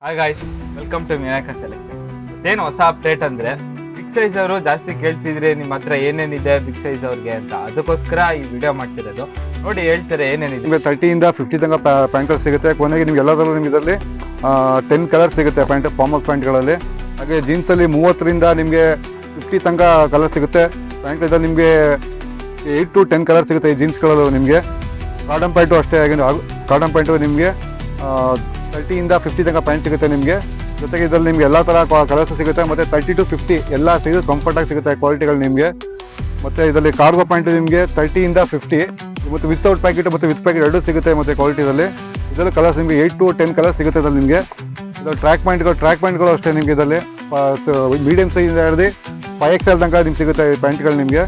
Hi guys, welcome to Vinayaka selection. ಏನು ಹೊಸ update ಅಂದ್ರೆ ಬಿಗ್ ಸೈಜ್ ಅವರು ಜಾಸ್ತಿ ಕೇಳ್ತಿದ್ರೆ ನಿಮ್ಮ ಹತ್ರ ಏನೇನಿದೆ ಬಿಗ್ ಸೈಜ್ ಅವ್ರಿಗೆ ಅಂತ, ಅದಕ್ಕೋಸ್ಕರ ಈ ವಿಡಿಯೋ ಮಾಡ್ತಿರೋದು. ನೋಡಿ ಹೇಳ್ತಾರೆ ಏನೇನಿದೆ. ನಿಮಗೆ 30 ಇಂದ 50 ತನಕ ಪ್ಯಾಂಟ್ ಸಿಗುತ್ತೆ. ಕೊನೆಗೆ ನಿಮ್ಗೆ ಎಲ್ಲದರಲ್ಲೂ ನಿಮ್ಗೆ ಇದರಲ್ಲಿ 10 ಕಲರ್ ಸಿಗುತ್ತೆ ಪ್ಯಾಂಟ್, ಫಾರ್ಮಲ್ ಪ್ಯಾಂಟ್ಗಳಲ್ಲಿ. ಹಾಗೆ ಜೀನ್ಸಲ್ಲಿ 30ರಿಂದ ನಿಮಗೆ 50 ತನಕ ಕಲರ್ ಸಿಗುತ್ತೆ. ಪ್ಯಾಂಟ್ ಇದ್ದಲ್ಲಿ ನಿಮಗೆ 8 to 10 ಕಲರ್ ಸಿಗುತ್ತೆ ಈ ಜೀನ್ಸ್ಗಳಲ್ಲೂ. ನಿಮಗೆ ಕಾಟನ್ ಪ್ಯಾಂಟು ಅಷ್ಟೇ. ಹಾಗೆ ಕಾಟನ್ ಪ್ಯಾಂಟು ನಿಮಗೆ 30 ಇಂದ 50 ತನಕ ಪ್ಯಾಂಟ್ ಸಿಗುತ್ತೆ ನಿಮಗೆ. ಜೊತೆಗೆ ಇದರಲ್ಲಿ ನಿಮಗೆ ಎಲ್ಲ ಥರ ಕಲರ್ಸ್ ಸಿಗುತ್ತೆ. ಮತ್ತು 30 to 50 ಎಲ್ಲ ಸಿಗುತ್ತೆ, ಕಂಫರ್ಟಾಗಿ ಸಿಗುತ್ತೆ ಕ್ವಾಲಿಟಿಗಳು ನಿಮಗೆ. ಮತ್ತು ಇದರಲ್ಲಿ ಕಾರ್ಗೋ ಪ್ಯಾಂಟ್ ನಿಮಗೆ 30 ಇಂದ 50 ಮತ್ತು ವಿತೌಟ್ ಪ್ಯಾಕೆಟ್ ಮತ್ತು ವಿತ್ ಪ್ಯಾಕೆಟ್ ಎರಡೂ ಸಿಗುತ್ತೆ. ಮತ್ತು ಕ್ವಾಲಿಟಿದಲ್ಲಿ ಇದರಲ್ಲಿ ಕಲರ್ಸ್ ನಿಮಗೆ 8 to 10 ಕಲರ್ಸ್ ಸಿಗುತ್ತೆ ಇದರಲ್ಲಿ ನಿಮಗೆ. ಇದರಲ್ಲಿ ಟ್ರ್ಯಾಕ್ ಪ್ಯಾಂಟ್ಗಳು ಅಷ್ಟೇ ನಿಮಗೆ. ಇದರಲ್ಲಿ ಮೀಡಿಯಮ್ ಸೈಜಿಂದ ಹಿಡಿದು 5XL ತನಕ ನಿಮ್ಗೆ ಸಿಗುತ್ತೆ ಈ ಪ್ಯಾಂಟ್ಗಳು ನಿಮಗೆ.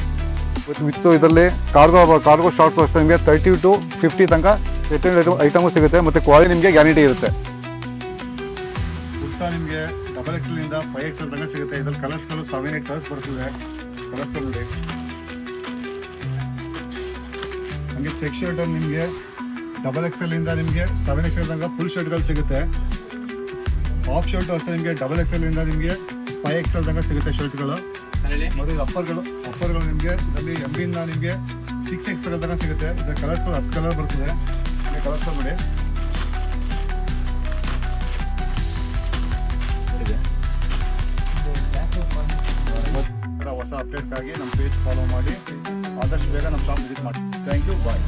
ವಿತ್ತು ಇದರಲ್ಲಿ ಕಾರ್ಗೋ ಶಾರ್ಟ್ಸ್ ಅಷ್ಟೇ ನಿಮಗೆ 30 to 50 ತನಕ ಐಟಮು ಸಿಗುತ್ತೆ. ಮತ್ತು ಕ್ವಾಲಿಟಿ ನಿಮಗೆ ಗ್ಯಾರಂಟಿ ಇರುತ್ತೆ. ಕುರ್ತಾ ನಿಮಗೆ XXL ಇಂದ 5XL ತನಕ ಸಿಗುತ್ತೆ. ಇದರಲ್ಲಿ ಕಲರ್ಸ್ಗಳು 7-8 ಕಲರ್ಸ್ ಬರ್ತದೆ. ಕಲರ್ಸ್ಗಳು ನೋಡಿ. ನಮಗೆ ಚೆಕ್ ಶರ್ಟ್ ನಿಮಗೆ XXL ಇಂದ ನಿಮಗೆ 7XL ತನಕ ಫುಲ್ ಶರ್ಟ್ಗಳು ಸಿಗುತ್ತೆ. ಹಾಫ್ ಶರ್ಟ್ ಅಷ್ಟೇ ನಿಮಗೆ XXL ಇಂದ ನಿಮಗೆ 5XL ತನಕ ಸಿಗುತ್ತೆ ಶರ್ಟ್ಗಳು. ಮತ್ತು ಅಪ್ಪರ್ಗಳು ನಿಮಗೆ ಇದರಲ್ಲಿ MB ಇಂದ ನಿಮಗೆ 6XL ತನಕ ಸಿಗುತ್ತೆ. ಇದರ ಕಲರ್ಸ್ಗಳು 10 ಕಲರ್ ಬರ್ತದೆ. ಕಲರ್ಸ್ ನೋಡಿ. ಹೊಸ ಅಪ್ಡೇಟ್ಗಾಗಿ ನಮ್ಮ ಪೇಜ್ ಫಾಲೋ ಮಾಡಿ. ಆದಷ್ಟು ಬೇಗ ನಮ್ಮ ಶಾಪ್ ವಿಸಿಟ್ ಮಾಡಿ. Thank you, bye.